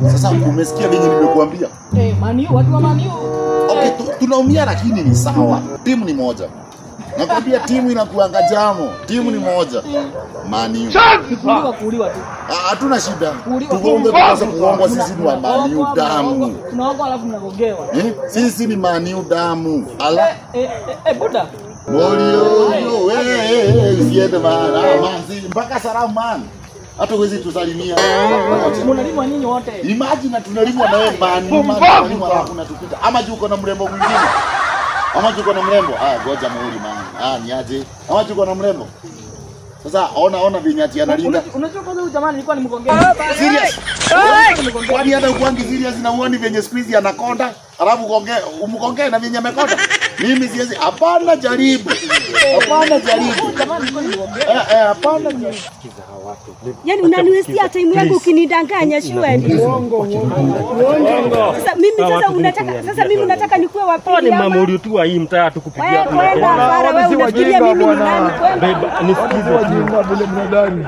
Sasa umesikia venye nimekuambia? Maniu, watu wa Maniu. Okay, tunaumia lakini ni sawa. Timu ni moja. Nakwambia timu inakuanga jamo. Timu ni moja. Maniu. Kuuliwa tu. Hatuna shida. Tugonge kwa kuongwa sisi ni wa Maniu damu. Tunaongwa alafu tunagogewa. Sisi ni Maniu damu. Ala. Buda. Molio, usiende bana. Manzi, mpaka salamu man. Hata uwezi tusalimia. Mnalimwa nyinyi wote. Imagine tunalimwa na wewe Maniu, tunalimwa alafu unatupita. Ama juko na mrembo mwingine. Ama juko na mrembo. Goja muhuri man. Ni aje? Ama juko na mrembo. Sasa ona vinyati analinga. Unajua kwanza huyu jamani nilikuwa nimgongea. Serious. Kwani hata ukwangi serious na uone venye squeeze anakonda, alafu umgongee na venye amekonda. Mimi siwezi. Hapana jaribu. Hapana jaribu. Jamani nilikuwa nimgongea. Hapana jaribu. Yaani unaniwestia time yangu ukinidanganya shwende. Uongo. Sasa mimi unataka nikuwe wapi? Ni mama uliotua hii mtaa tukupigia. Wewe unafikiria mimi ni nani kwenda? Nisikize Wajinga vile mnadani.